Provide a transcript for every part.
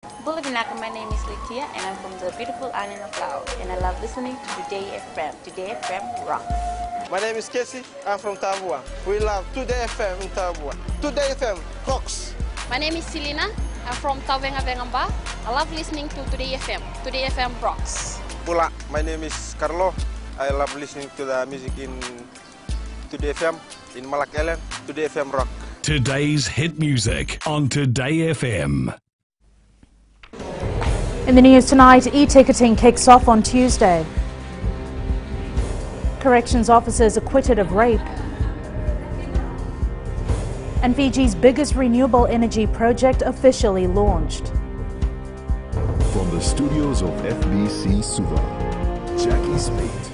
Bulavinaka, my name is Litia and I'm from the beautiful island of Laos and I love listening to Today FM. Today FM rock. My name is Casey, I'm from Tabua. We love Today FM in Tabua. Today FM rocks. My name is Selina, I'm from Tavenga Vengamba. I love listening to Today FM. Today FM rocks. Pula, my name is Carlo. I love listening to the music in Today FM, in Malak Island. Today FM rock. Today's hit music on Today FM. In the news tonight, e-ticketing kicks off on Tuesday. Corrections officers acquitted of rape. And Fiji's biggest renewable energy project officially launched. From the studios of FBC Suva, Jackie Smith.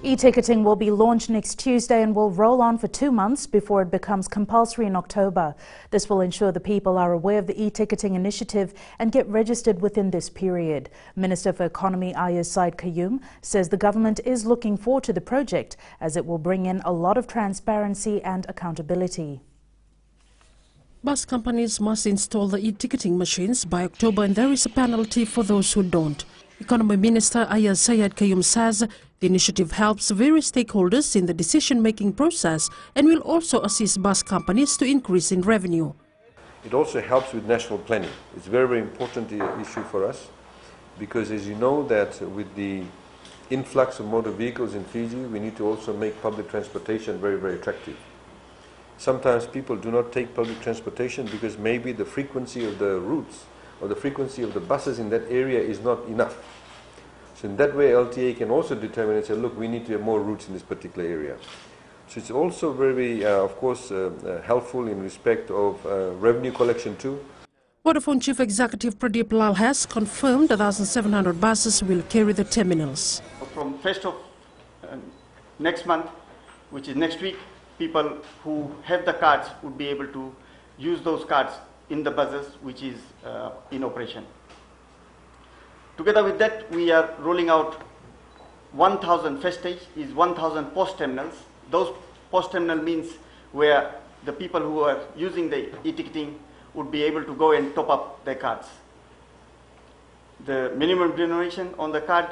E-ticketing will be launched next Tuesday and will roll on for 2 months before it becomes compulsory in October. This will ensure the people are aware of the e-ticketing initiative and get registered within this period. Minister for Economy Ayaz Said Kayum says the government is looking forward to the project as it will bring in a lot of transparency and accountability. Bus companies must install the e-ticketing machines by October and there is a penalty for those who don't. Economy Minister Ayaz Said Kayum says the initiative helps various stakeholders in the decision-making process and will also assist bus companies to increase in revenue. It also helps with national planning. It's a very, very important issue for us because, as you know, that with the influx of motor vehicles in Fiji, we need to also make public transportation very, very attractive. Sometimes people do not take public transportation because maybe the frequency of the routes or the frequency of the buses in that area is not enough. So in that way, LTA can also determine and say, look, we need to have more routes in this particular area. So it's also very, of course, helpful in respect of revenue collection too. Vodafone Chief Executive Pradeep Lal has confirmed 1,700 buses will carry the terminals. From 1st of next month, which is next week, people who have the cards would be able to use those cards in the buses which is in operation. Together with that, we are rolling out 1,000 Festage is 1,000 post terminals. Those post terminal means where the people who are using the e-ticketing would be able to go and top up their cards. The minimum remuneration on the card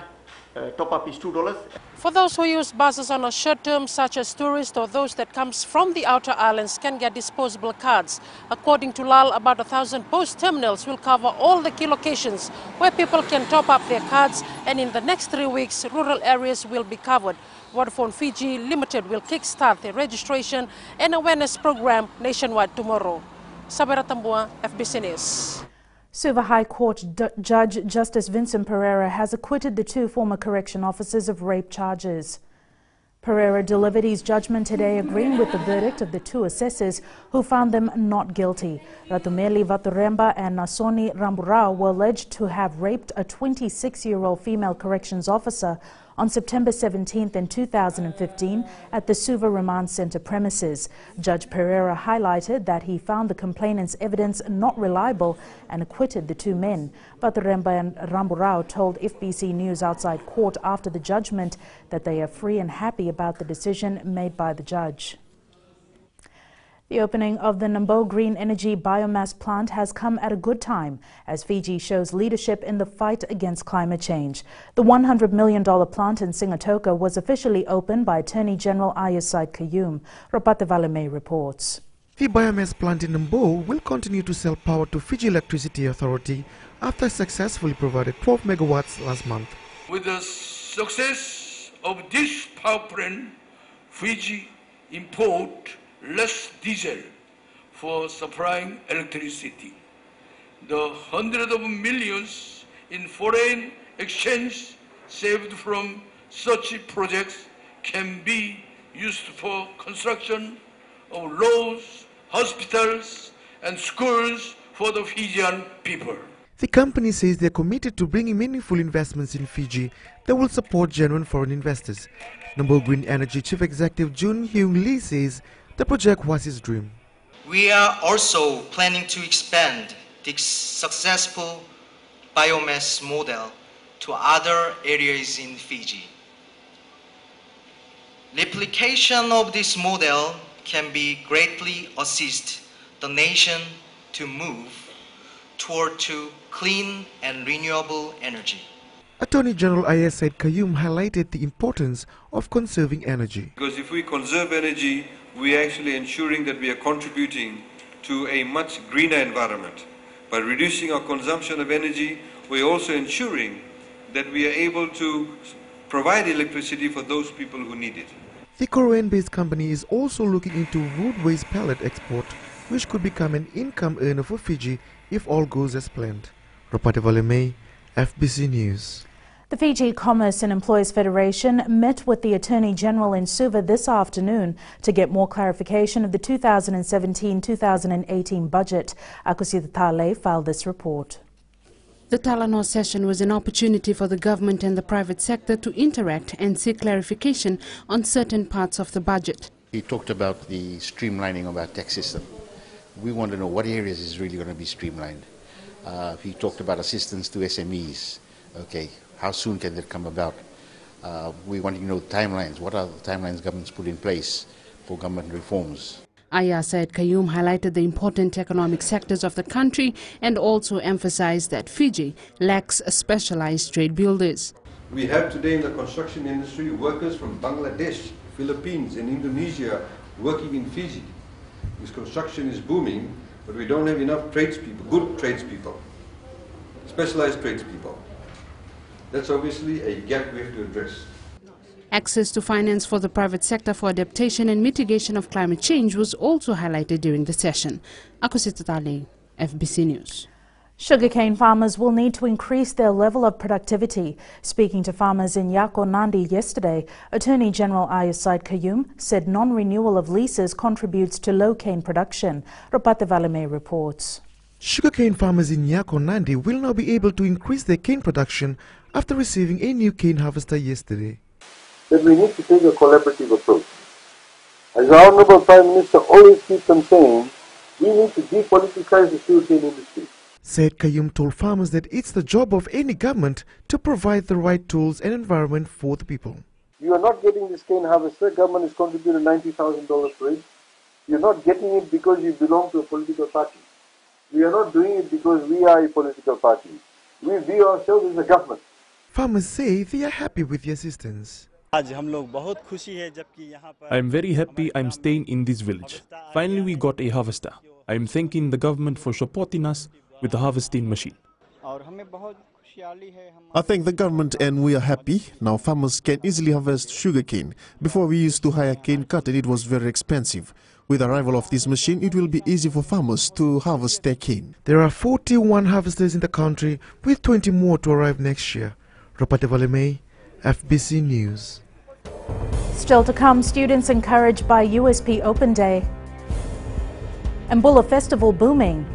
top up is $2. For those who use buses on a short term, such as tourists or those that comes from the outer islands, can get disposable cards. According to Lal, about 1,000 post terminals will cover all the key locations where people can top up their cards, and in the next 3 weeks, rural areas will be covered. Vodafone Fiji Limited will kickstart the registration and awareness program nationwide tomorrow. Sabera Tambua, FBC News. Suva High Court Judge Justice Vincent Pereira has acquitted the 2 former correction officers of rape charges. Pereira delivered his judgment today, agreeing with the verdict of the 2 assessors who found them not guilty. Ratumeli Vaturemba and Nasoni Ramburao were alleged to have raped a 26-year-old female corrections officer on September 17th in 2015 at the Suva Remand Center premises. Judge Pereira highlighted that he found the complainant's evidence not reliable and acquitted the 2 men. Vaturemba and Ramburao told FBC News outside court after the judgment that they are free and happy about the decision made by the judge. The opening of the Namboe Green Energy biomass plant has come at a good time as Fiji shows leadership in the fight against climate change. The $100 million plant in Sigatoka was officially opened by Attorney General Ayaz Said Kayum. Ropate Valeme reports. The biomass plant in Namboe will continue to sell power to Fiji Electricity Authority after successfully provided 12 megawatts last month. With the success of this power plant, Fiji import less diesel for supplying electricity. The hundreds of millions in foreign exchange saved from such projects can be used for construction of roads, hospitals and schools for the Fijian people. The company says they are committed to bringing meaningful investments in Fiji that will support genuine foreign investors. Namboe Green Energy Chief Executive Jun Hyung Lee says the project was his dream. We are also planning to expand the successful biomass model to other areas in Fiji. Replication of this model can be greatly assist the nation to move toward to clean and renewable energy. Attorney General Ayaz Said Kayum highlighted the importance of conserving energy. Because if we conserve energy, we are actually ensuring that we are contributing to a much greener environment. By reducing our consumption of energy, we are also ensuring that we are able to provide electricity for those people who need it. The Korean-based company is also looking into wood waste pellet export, which could become an income earner for Fiji if all goes as planned. Ropate Valeme, FBC News. The Fiji Commerce and Employers Federation met with the Attorney General in Suva this afternoon to get more clarification of the 2017-2018 budget. Akusita Tale filed this report. The Talanoa session was an opportunity for the government and the private sector to interact and seek clarification on certain parts of the budget. He talked about the streamlining of our tax system. We want to know what areas is really going to be streamlined. He talked about assistance to SMEs. Okay, how soon can that come about? We want to know timelines. What are the timelines government's put in place for government reforms? Ayaz Said Kayum highlighted the important economic sectors of the country and also emphasized that Fiji lacks specialized trade builders. We have today in the construction industry workers from Bangladesh, Philippines and Indonesia working in Fiji. This construction is booming, but we don't have enough tradespeople, good tradespeople, specialized tradespeople. That's obviously a gap we have to address. Access to finance for the private sector for adaptation and mitigation of climate change was also highlighted during the session. Akusita Tale, FBC News. Sugarcane farmers will need to increase their level of productivity. Speaking to farmers in Yako Nandi yesterday, Attorney General Ayaz Said Kayum said non-renewal of leases contributes to low cane production. Ropate Valeme reports. Sugarcane farmers in Yako Nandi will now be able to increase their cane production after receiving a new cane harvester yesterday. That we need to take a collaborative approach. As the Honourable Prime Minister always keeps on saying, we need to depoliticize the sugarcane industry. Said Kayum told farmers that it's the job of any government to provide the right tools and environment for the people. You are not getting this cane harvester, government has contributed $90,000 for it. You're not getting it because you belong to a political party. We are not doing it because we are a political party. We view ourselves as a government. Farmers say they are happy with the assistance. I am very happy I'm staying in this village. Finally we got a harvester. I am thanking the government for supporting us with the harvesting machine. I thank the government and we are happy. Now farmers can easily harvest sugarcane. Before we used to hire cane cut and it was very expensive. With the arrival of this machine, it will be easy for farmers to harvest their cane. There are 41 harvesters in the country, with 20 more to arrive next year. Ropate Valeme, FBC News. Still to come, students encouraged by USP Open Day. And Mbula Festival booming.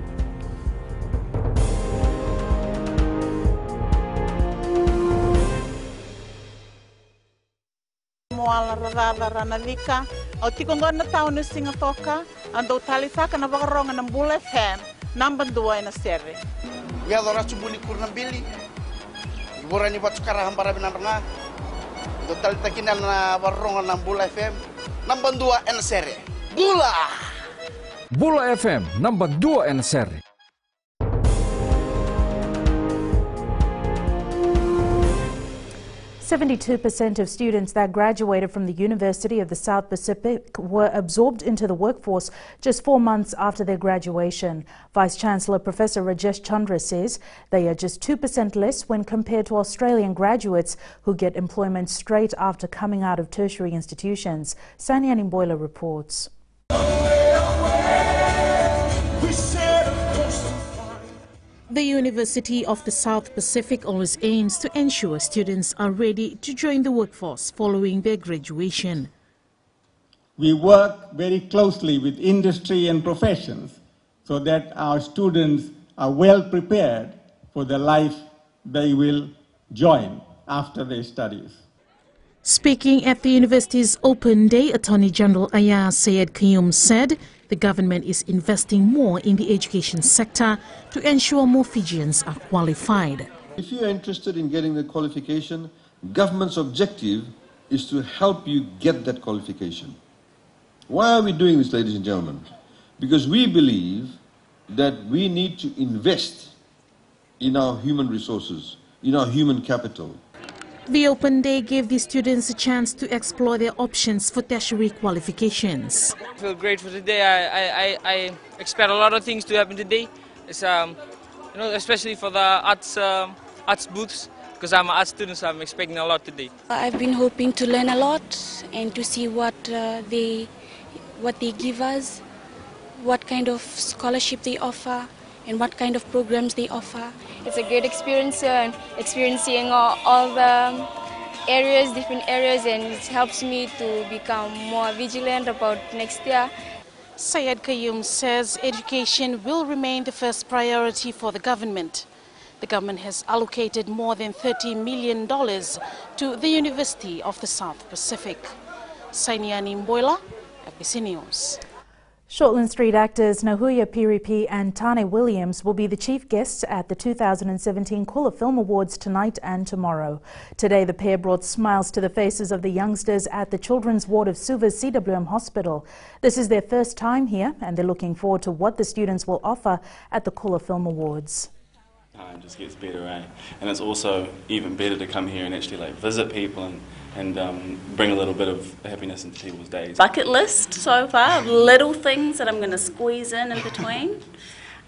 Moala rarara ranalika, au tikongona tau no singatoka, ando talisaka na wakaronga ng Mbula FM, number 2 na sere. Ya dora subuli kurnambili, borani batukara hambara binaranga, do talitakinal na wakaronga ng Mbula FM, number 2 na sere. Mbula! Mbula FM, number 2 na sere. 72% of students that graduated from the University of the South Pacific were absorbed into the workforce just 4 months after their graduation. Vice-Chancellor Professor Rajesh Chandra says they are just 2% less when compared to Australian graduates who get employment straight after coming out of tertiary institutions. Sanyan Imboila reports. The University of the South Pacific always aims to ensure students are ready to join the workforce following their graduation. We work very closely with industry and professions so that our students are well prepared for the life they will join after their studies. Speaking at the university's Open Day, Attorney General Ayaz Said Kayum said the government is investing more in the education sector to ensure more Fijians are qualified. If you are interested in getting the qualification, government's objective is to help you get that qualification. Why are we doing this, ladies and gentlemen? Because we believe that we need to invest in our human resources, in our human capital. The Open Day gave the students a chance to explore their options for tertiary qualifications. I feel great for today. I expect a lot of things to happen today. It's, especially for the arts booths, because I'm an art student, so I'm expecting a lot today. I've been hoping to learn a lot and to see what they give us, what kind of scholarship they offer, and what kind of programs they offer. It's a great experience and experiencing all the areas, different areas, and it helps me to become more vigilant about next year. Syed Qayyum says education will remain the first priority for the government. The government has allocated more than $30 million to the University of the South Pacific. Sainiani Mboila, FBC News. Shortland Street actors Nahuya Piripi and Tane Williams will be the chief guests at the 2017 Kula Film Awards tonight and tomorrow. Today, the pair brought smiles to the faces of the youngsters at the Children's Ward of Suva's CWM Hospital. This is their first time here, and they're looking forward to what the students will offer at the Kula Film Awards. Time just gets better, eh? And it's also even better to come here and actually visit people and bring a little bit of happiness into people's days. Bucket list so far, little things that I'm going to squeeze in between,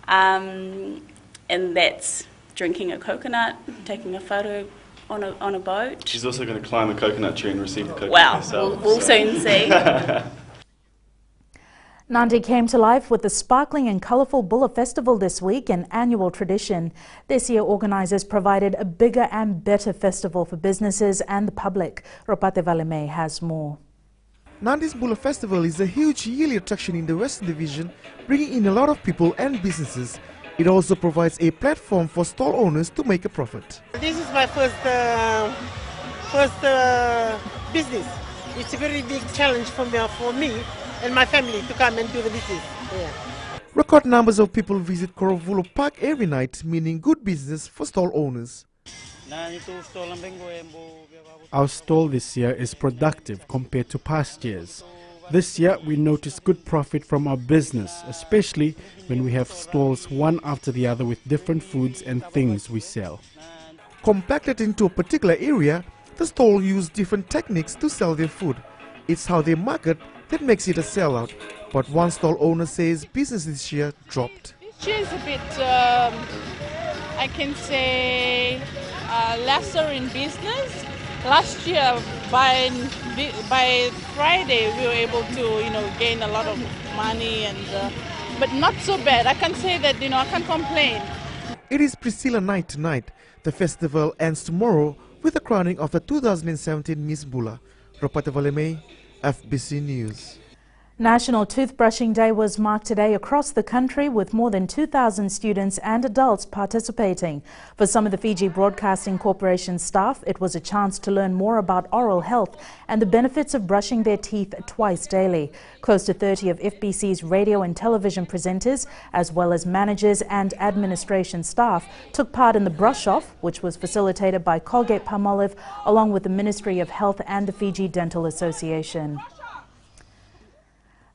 and that's drinking a coconut, taking a photo on a boat. She's also going to climb a coconut tree and receive the coconut wow, herself. We'll soon see. Nandi came to life with the sparkling and colourful Bulla Festival this week, an annual tradition. This year, organisers provided a bigger and better festival for businesses and the public. Ropate Valeme has more. Nandi's Bulla Festival is a huge yearly attraction in the Western Division, bringing in a lot of people and businesses. It also provides a platform for stall owners to make a profit. This is my first business. It's a very big challenge for me and my family to come and do the business. Yeah. Record numbers of people visit Korovulo Park every night, meaning good business for stall owners. Our stall this year is productive compared to past years. This year we notice good profit from our business, especially when we have stalls one after the other with different foods and things we sell. Compacted into a particular area, the stall use different techniques to sell their food. It's how they market that makes it a sellout. But one stall owner says business this year dropped. This year is a bit, I can say, lesser in business. Last year, by Friday, we were able to, gain a lot of money, but not so bad. I can say that, I can't complain. It is Priscilla night tonight. The festival ends tomorrow with the crowning of the 2017 Miss Bulla. Ropate Valeme, FBC News. National Toothbrushing Day was marked today across the country with more than 2,000 students and adults participating. For some of the Fiji Broadcasting Corporation staff, it was a chance to learn more about oral health and the benefits of brushing their teeth twice daily. Close to 30 of FBC's radio and television presenters, as well as managers and administration staff, took part in the brush-off, which was facilitated by Colgate-Palmolive, along with the Ministry of Health and the Fiji Dental Association.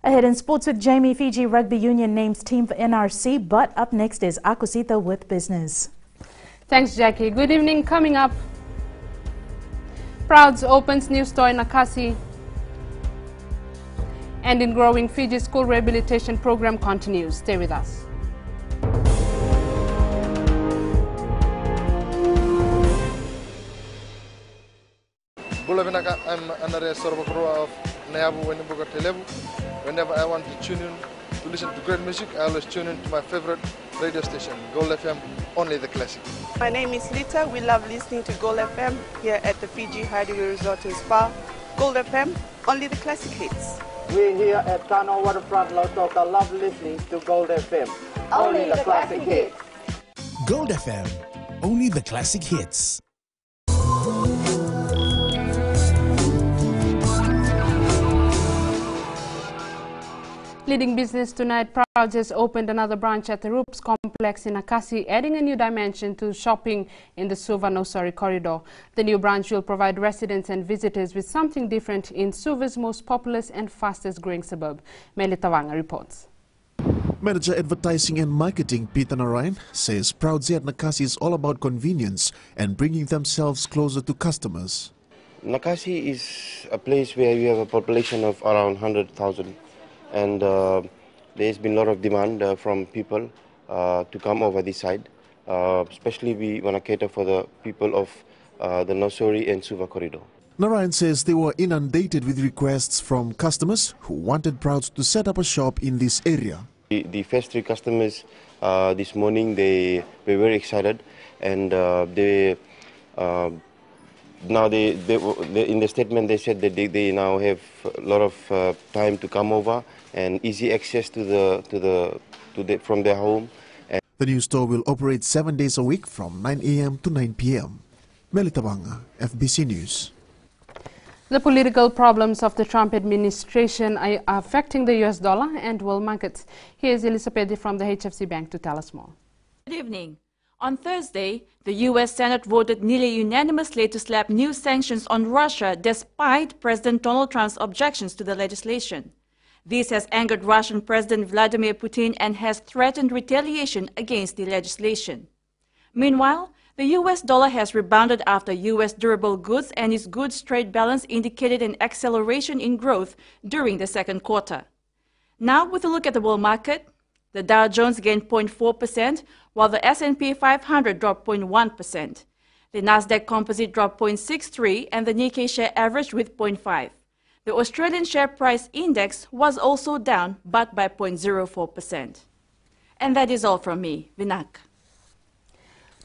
Ahead in sports with Jamie, Fiji Rugby Union names team for NRC, but up next is Akusita with business. Thanks, Jackie. Good evening. Coming up, Prouds opens new store in Akasi, and in growing Fiji school rehabilitation program continues. Stay with us. I'm Andrea Sorbakroa of Nayabu Wenibuga Telebu. Whenever I want to tune in to listen to great music, I always tune in to my favorite radio station, Gold FM, only the classic. My name is Lita. We love listening to Gold FM here at the Fiji Hideaway Resort and Spa. Gold FM, only the classic hits. We here at Tano Waterfront Lautoka love listening to Gold FM, only the classic hits. Gold FM, only the classic hits. Leading business tonight, Prouds has opened another branch at the Roops complex in Akasi, adding a new dimension to shopping in the Suva-Nosari corridor. The new branch will provide residents and visitors with something different in Suva's most populous and fastest growing suburb. Mele Tawanga reports. Manager Advertising and Marketing Peter Narayan says Proudzy at Nakasi is all about convenience and bringing themselves closer to customers. Nakasi is a place where we have a population of around 100,000 and there's been a lot of demand from people to come over this side. Especially we want to cater for the people of the Nosori and Suva corridor. Narayan says they were inundated with requests from customers who wanted Proudzy to set up a shop in this area. The first 3 customers this morning, they were very excited, and now in the statement they said that they now have a lot of time to come over and easy access from their home. And the new store will operate 7 days a week from 9 a.m. to 9 p.m. Melita Banga, FBC News. The political problems of the Trump administration are affecting the US dollar and world markets. Here's Elizabeth from the HFC Bank to tell us more. Good evening. On Thursday, the US Senate voted nearly unanimously to slap new sanctions on Russia despite President Donald Trump's objections to the legislation. This has angered Russian President Vladimir Putin and has threatened retaliation against the legislation. Meanwhile, the US dollar has rebounded after US durable goods and its goods trade balance indicated an acceleration in growth during the second quarter. Now, with a look at the world market, the Dow Jones gained 0.4%, while the S&P 500 dropped 0.1%. The Nasdaq Composite dropped 0.63%, and the Nikkei share averaged with 0.5%. The Australian share price index was also down, but by 0.04%. And that is all from me, Vinak.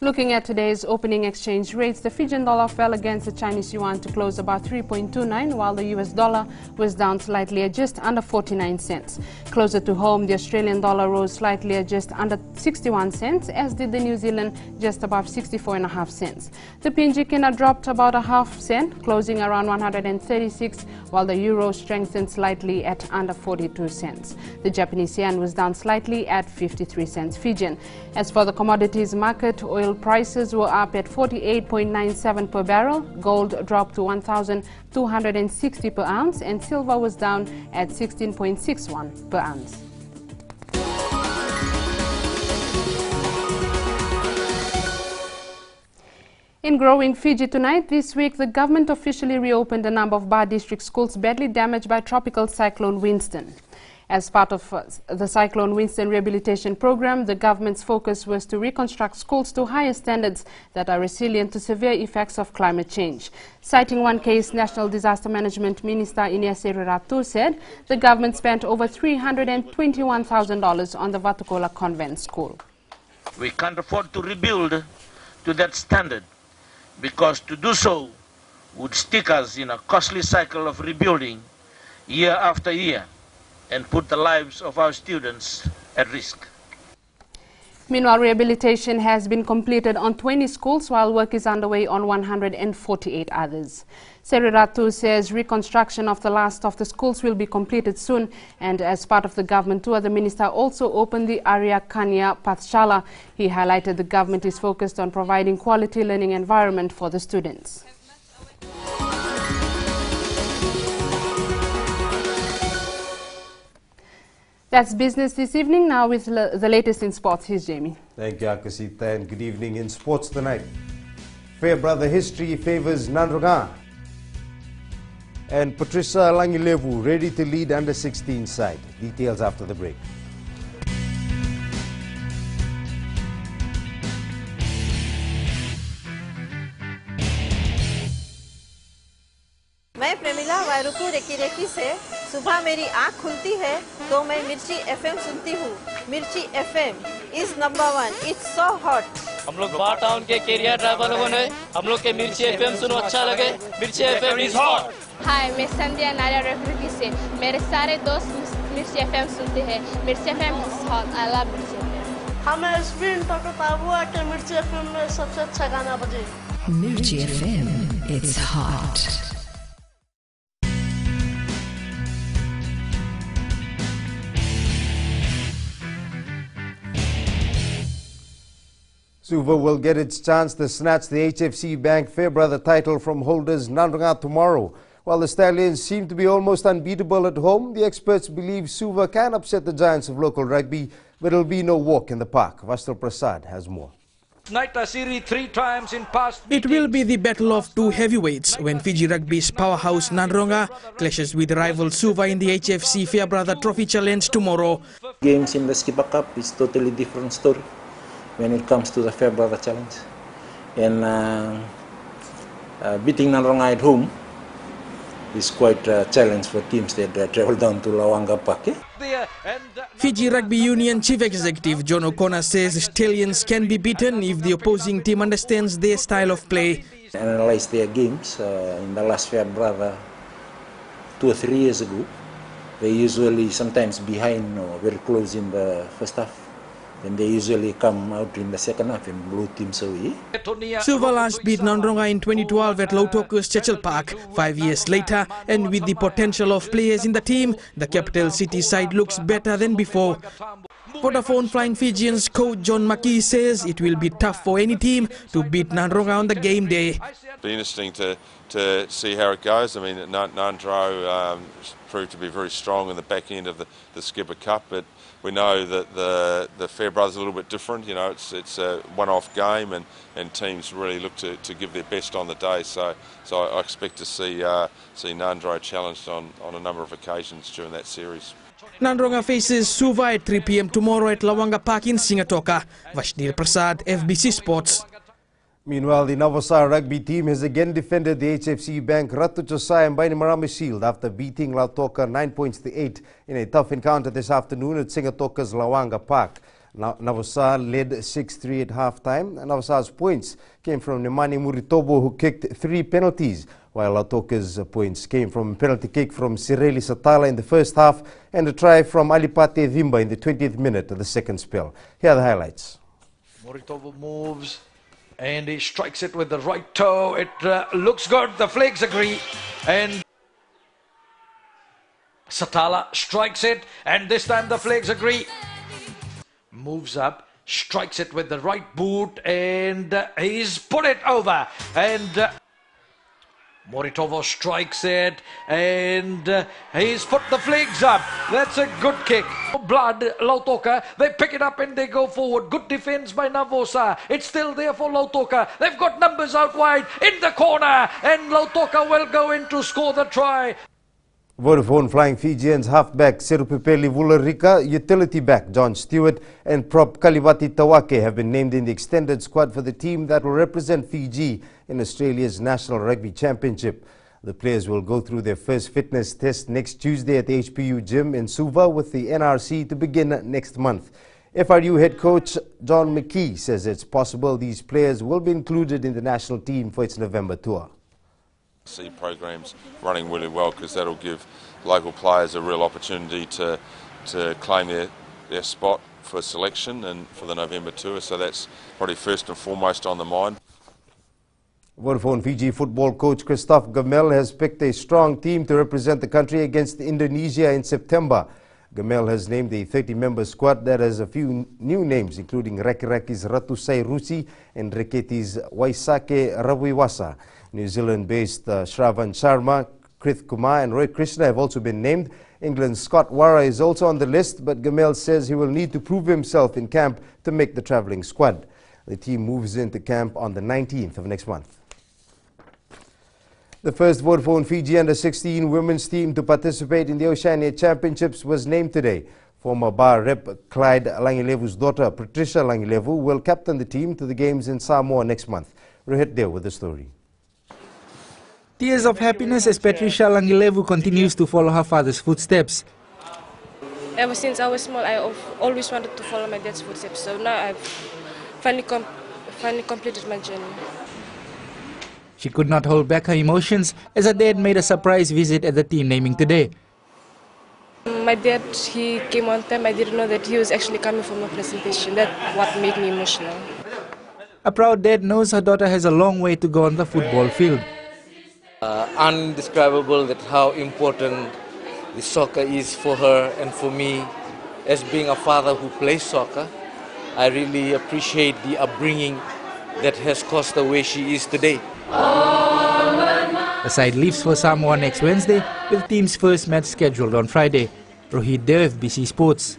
Looking at today's opening exchange rates, the Fijian dollar fell against the Chinese yuan to close about 3.29, while the US dollar was down slightly at just under 49 cents. Closer to home, the Australian dollar rose slightly at just under 61 cents, as did the New Zealand just above 64.5 cents. The PNG Kina dropped about a half cent, closing around 136, while the euro strengthened slightly at under 42 cents. The Japanese yen was down slightly at 53 cents Fijian. As for the commodities market, oil prices were up at 48.97 per barrel, gold dropped to 1,260 per ounce, and silver was down at 16.61 per ounce. In growing Fiji tonight, this week the government officially reopened a number of Ba district schools badly damaged by tropical cyclone Winston. As part of the Cyclone Winston rehabilitation program, the government's focus was to reconstruct schools to higher standards that are resilient to severe effects of climate change. Citing one case, National Disaster Management Minister Inia Seriratu said the government spent over $321,000 on the Vatukola Convent School. We can't afford to rebuild to that standard, because to do so would stick us in a costly cycle of rebuilding year after year and put the lives of our students at risk. Meanwhile, rehabilitation has been completed on 20 schools, while work is underway on 148 others. Seriratu says reconstruction of the last of the schools will be completed soon, and as part of the government tour, the minister also opened the Arya Kanya Pathshala. He highlighted the government is focused on providing quality learning environment for the students. That's business this evening. Now with the latest in sports, here's Jamie. Thank you, Akasita, and good evening in sports tonight. Fairbrother history favours Nandronga. And Patricia Langilevu ready to lead under-16 side. Details after the break. मैं Premila वायरुकू recce recce से सुबह मेरी आँख खुलती है तो मैं मिर्ची एफएम सुनती हूँ. मिर्ची FM is number 1. It's so hot. हम लोग बार टाउन के कैरियर ड्राइवर लोगों ने हम लोग के मिर्ची एफएम सुनो अच्छा लगे. मिर्ची एफएम इज हॉट. हाय, मैं संध्या नारिया रेफरी से. मेरे सारे दोस्त मिर्ची एफएम सुनते हैं. मिर्ची FM is hot. I love मिर्ची एफएम. हमें स्पिन तक हुआ कि मिर्ची एफएम में सबसे अच्छा गाना बजे. मिर्ची FM it's hot. Suva will get its chance to snatch the HFC Bank Fairbrother title from holders Nandronga tomorrow While the Stallions seem to be almost unbeatable at home, the experts believe Suva can upset the giants of local rugby, but it'll be no walk in the park. Vastra Prasad has more. Naita Siri 3 times in past. It will be the battle of two heavyweights when Fiji Rugby's powerhouse Nadroga clashes with rival Suva in the HFC Fairbrother Trophy Challenge tomorrow. Games in the Skipper Cup is totally different story when it comes to the Fairbrother Challenge. And beating Nadroga at home is quite a challenge for teams that travel down to Lawanga Park. Fiji Rugby Union Chief Executive John O'Connor says Stallions can be beaten if the opposing team understands their style of play. Analyze their games in the last Fairbrother 2 or 3 years ago. They usually sometimes behind or very close in the first half. Then they usually come out in the second half and blow teams away. Suva last beat Nadroga in 2012 at Lautoka's Churchill Park. 5 years later, and with the potential of players in the team, the capital city side looks better than before. Vodafone Flying Fijians coach John Maki says it will be tough for any team to beat Nadroga on the game day. It'll be interesting to see how it goes. I mean, Nandro proved to be very strong in the back end of the Skipper Cup, but we know that the Fairbrother's a little bit different. You know, it's a one-off game, and teams really look to give their best on the day. So I expect to see Nandro challenged on a number of occasions during that series. Nadroga faces Suva at 3 p.m. tomorrow at Lawanga Park in Singatoka. Vashdhir Prasad, FBC Sports. Meanwhile, the Navasar rugby team has again defended the HFC Bank Ratu Chosai and Bainimarama Shield after beating Lautoka 9 points to 8 in a tough encounter this afternoon at Singatoka's Lawanga Park. Navasar led 6-3 at halftime, and Navasar's points came from Nemani Muritobo, who kicked 3 penalties, while Lautoka's points came from a penalty kick from Sireli Satala in the first half and a try from Alipate Vimba in the 20th minute of the second spell. Here are the highlights. Muritobo moves and he strikes it with the right toe. It looks good. The flags agree. And Satala strikes it, and this time the flags agree. Moves up, strikes it with the right boot, and he's put it over. And Muritobo strikes it, and he's put the flags up. That's a good kick. Blood, Lautoka, they pick it up and they go forward. Good defense by Navosa. It's still there for Lautoka. They've got numbers out wide in the corner, and Lautoka will go in to score the try. Vodafone Flying Fijians halfback Serupepeli Vularika, utility back John Stewart and prop Kalibati Tawake have been named in the extended squad for the team that will represent Fiji in Australia's National Rugby Championship. The players will go through their first fitness test next Tuesday at the HPU gym in Suva with the NRC to begin next month. FRU head coach John McKee says it's possible these players will be included in the national team for its November tour. See programs running really well, because that'll give local players a real opportunity to claim their spot for selection and for the November tour, so that's probably first and foremost on the mind. Vodafone Fiji football coach Christophe Gamel has picked a strong team to represent the country against Indonesia in September. Gamel has named a 30-member squad that has a few new names, including Rakiraki's Ratusai Rusi and Reketi's Waisake Rawiwasa. New Zealand-based Shravan Sharma, Krith Kumar and Roy Krishna have also been named. England's Scott Wara is also on the list, but Gamel says he will need to prove himself in camp to make the travelling squad. The team moves into camp on the 19th of next month. The first Vodafone Fiji Under-16 women's team to participate in the Oceania Championships was named today. Former bar rep Clyde Langilevu's daughter, Patricia Langilevu, will captain the team to the games in Samoa next month. Rohit Deo with the story. Tears of happiness as Patricia Langilevu continues to follow her father's footsteps. Ever since I was small, I always wanted to follow my dad's footsteps. So now I've finally completed my journey. She could not hold back her emotions as her dad made a surprise visit at the team naming today. My dad, he came on time. I didn't know that he was actually coming for my presentation. That's what made me emotional. A proud dad knows her daughter has a long way to go on the football field. Undescribable that how important the soccer is for her and for me. As being a father who plays soccer, I really appreciate the upbringing that has caused the way she is today. The side leaves for Samoa next Wednesday, with team's first match scheduled on Friday. Rohit Dev, BC Sports.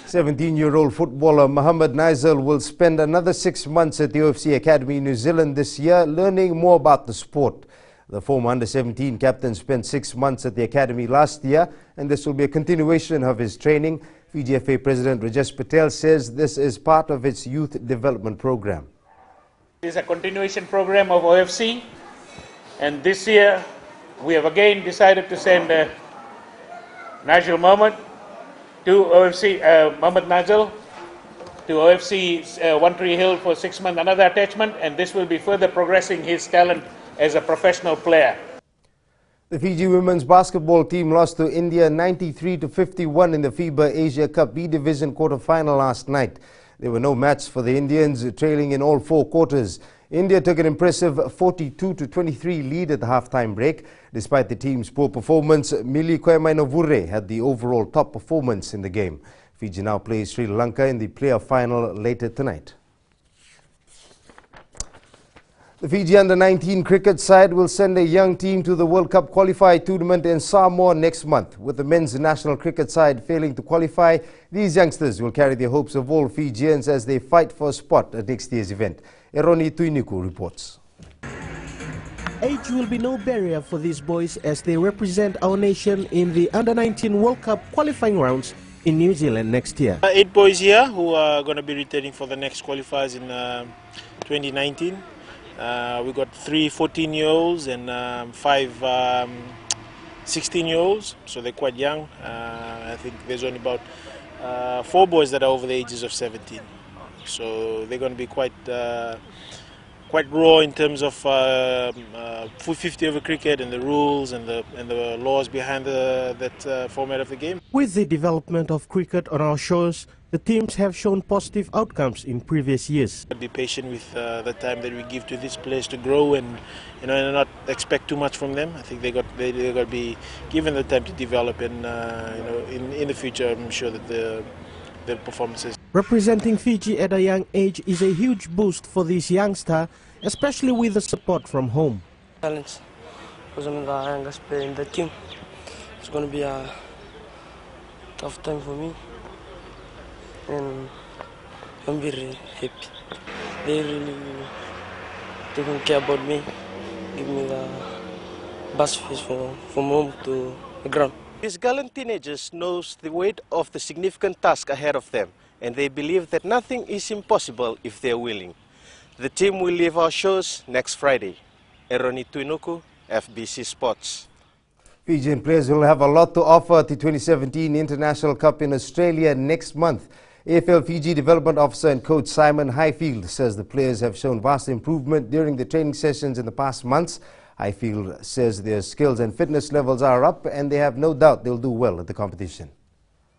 17-year-old footballer Mohamed Nigel will spend another 6 months at the OFC Academy in New Zealand this year, learning more about the sport. The former under-17 captain spent 6 months at the academy last year, and this will be a continuation of his training. PGFA President Rajesh Patel says this is part of its youth development program. It is a continuation program of OFC, and this year we have again decided to send Nigel Mohamed to OFC, Mohamed Nigel to OFC One Tree Hill for 6 months, another attachment, and this will be further progressing his talent as a professional player. The Fiji women's basketball team lost to India 93-51 in the FIBA Asia Cup B Division quarter-final last night. There were no match for the Indians, trailing in all 4 quarters. India took an impressive 42-23 lead at the halftime break. Despite the team's poor performance, Mili Koemainovure had the overall top performance in the game. Fiji now plays Sri Lanka in the playoff final later tonight. The Fiji under-19 cricket side will send a young team to the World Cup qualifier tournament in Samoa next month. With the men's national cricket side failing to qualify, these youngsters will carry the hopes of all Fijians as they fight for a spot at next year's event. Eroni Tuiniku reports. Age will be no barrier for these boys as they represent our nation in the under-19 World Cup qualifying rounds in New Zealand next year. 8 boys here who are going to be returning for the next qualifiers in 2019. We got 3 14-year-olds and 5 16-year-olds, so they're quite young. I think there's only about 4 boys that are over the ages of 17. So they're going to be quite raw in terms of 50 over cricket and the rules and the laws behind that format of the game. With the development of cricket on our shores, the teams have shown positive outcomes in previous years. Be patient with the time that we give to this players to grow and not expect too much from them. I think they got to be given the time to develop, and in the future I'm sure that the performances. Representing Fiji at a young age is a huge boost for this youngster, especially with the support from home. Challenge, because I'm the youngest player in the team. It's going to be a tough time for me, and I'm very happy. They really taking care about me, give me the bus fees from home to the ground. These gallant teenagers know the weight of the significant task ahead of them, and they believe that nothing is impossible if they are willing. The team will leave our shores next Friday. Eroni Tuinuku, FBC Sports. Fijian players will have a lot to offer at the 2017 International Cup in Australia next month. AFL Fiji Development Officer and coach Simon Highfield says the players have shown vast improvement during the training sessions in the past months. Highfield says their skills and fitness levels are up, and they have no doubt they'll do well at the competition.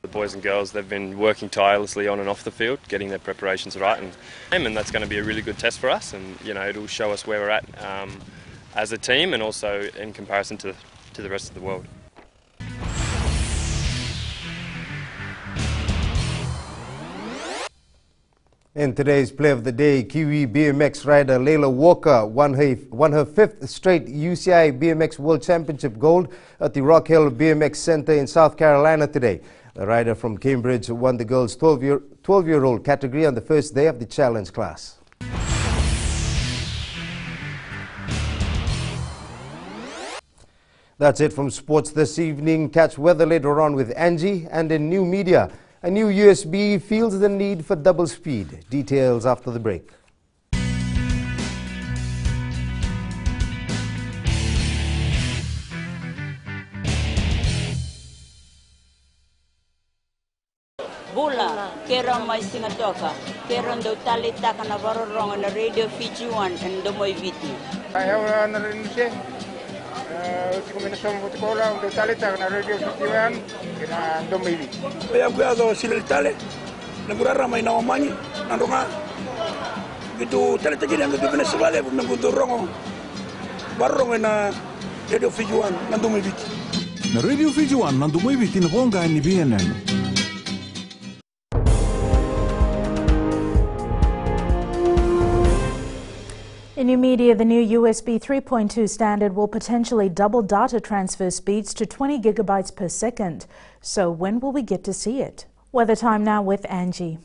The boys and girls, they've been working tirelessly on and off the field, getting their preparations right, and that's going to be a really good test for us, and it'll show us where we're at as a team, and also in comparison to the rest of the world. In today's play of the day, Kiwi BMX rider Layla Walker won her 5th straight UCI BMX World Championship gold at the Rock Hill BMX Center in South Carolina today. The rider from Cambridge won the girls' 12-year-old category on the first day of the challenge class. That's it from sports this evening. Catch weather later on with Angie, and in new media. A new USB feels the need for double speed. Details after the break. Bula, keron mai singatoka, keron do talita kana varorong na Radio Fiji 1 and domoy viti. Ayaw na rin siya. Kombinasyon ko untuk talita na Radio Fiji 1 kina domoy viti. Kaya kuya sila tale, nagurara may nawamanyi, nandunga. Gitu talita gini ang gagawin sa vale, nagudurong barong na Radio Fiji 1 na domoy viti. Na Radio Fiji 1 na domoy viti na honga ni BNN. In new media, the new USB 3.2 standard will potentially double data transfer speeds to 20 gigabytes per second. So when will we get to see it? Weather time now with Angie.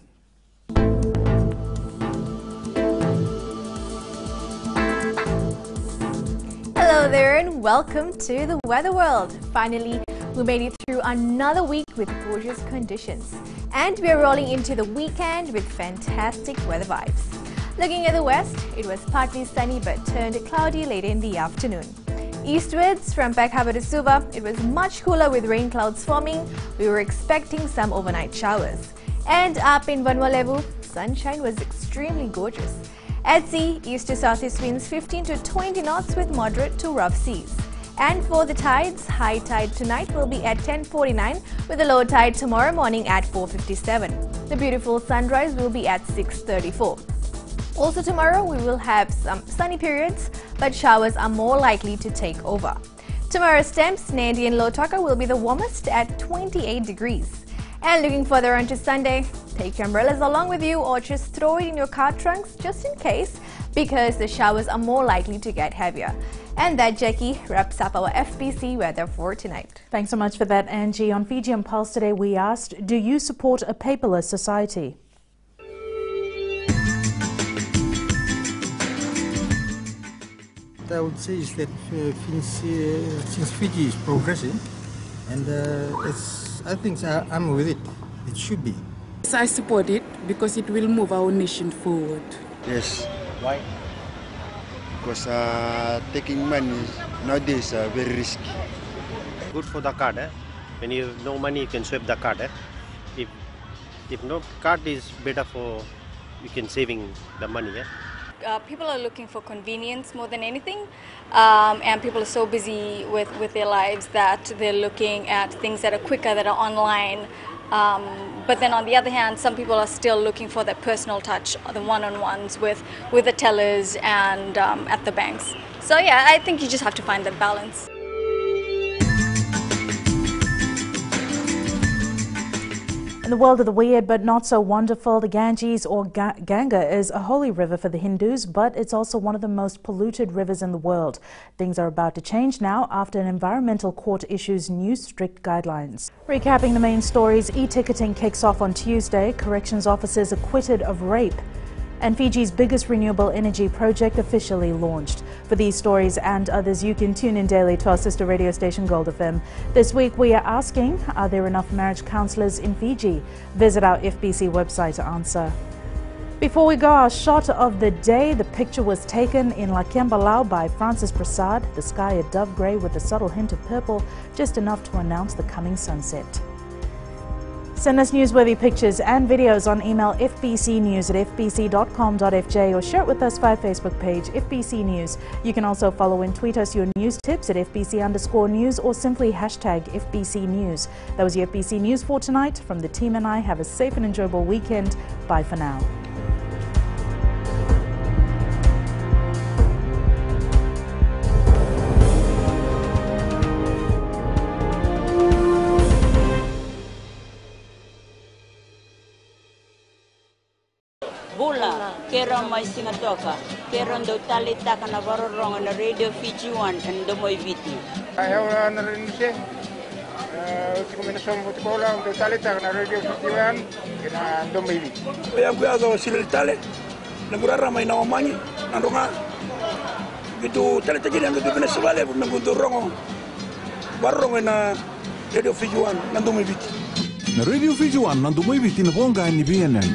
Hello there and welcome to the Weather World. Finally, we made it through another week with gorgeous conditions. And we are rolling into the weekend with fantastic weather vibes. Looking at the west, it was partly sunny but turned cloudy late in the afternoon. Eastwards, from Peck Harbour to Suva, it was much cooler with rain clouds forming. We were expecting some overnight showers. And up in Vanua-Levu, sunshine was extremely gorgeous. At sea, east to southeast winds 15 to 20 knots with moderate to rough seas. And for the tides, high tide tonight will be at 10:49 with a low tide tomorrow morning at 4:57. The beautiful sunrise will be at 6:34. Also tomorrow, we will have some sunny periods, but showers are more likely to take over. Tomorrow's temps, Nadi and Lautoka will be the warmest at 28 degrees. And looking further on to Sunday, take your umbrellas along with you or just throw it in your car trunks just in case, because the showers are more likely to get heavier. And that, Jackie, wraps up our FBC weather for tonight. Thanks so much for that, Angie. On Fiji on Pulse today, we asked, do you support a paperless society? I would say is that since Fiji is progressing, and I think I'm with it. It should be. Yes, I support it because it will move our nation forward. Yes. Why? Because taking money nowadays is very risky. Good for the card. When you have no money, you can swipe the card. If no card is better for you can saving the money. People are looking for convenience more than anything, and people are so busy with their lives that they're looking at things that are quicker, that are online. But then on the other hand, some people are still looking for that personal touch, the one-on-ones with the tellers and at the banks. So yeah, I think you just have to find that balance. In the world of the weird but not so wonderful, the Ganges or Ganga is a holy river for the Hindus, but it's also one of the most polluted rivers in the world. Things are about to change now after an environmental court issues new strict guidelines. Recapping the main stories, e-ticketing kicks off on Tuesday, corrections officers acquitted of rape, and Fiji's biggest renewable energy project officially launched. For these stories and others, you can tune in daily to our sister radio station Gold FM. This week we are asking, are there enough marriage counsellors in Fiji? Visit our FBC website to answer. Before we go, our shot of the day. The picture was taken in Lakembalau by Francis Prasad. The sky a dove grey with a subtle hint of purple, just enough to announce the coming sunset. Send us newsworthy pictures and videos on email fbcnews@fbc.com.fj or share it with us via Facebook page FBC News. You can also follow and tweet us your news tips at FBC_news or simply hashtag FBC News. That was your FBC News for tonight. From the team and I, have a safe and enjoyable weekend. Bye for now. Bula, kera mai singatoka, kera ndo tali taka na varorong na Radio Fiji 1 and Domoy Viti. Ayaw na rin siya. Kombinasyon mo tikola ndo tali taka na Radio Fiji 1 and Domoy Viti. Yang kuya zo sila tali, nagurara may nawamanyi, nandunga. Gitu tali tajiri yang gitu Venezuela, nagunto rongo, barong na Radio Fiji 1 and Domoy Viti. Na Radio Fiji 1 and Domoy Viti na bonga ni BNN.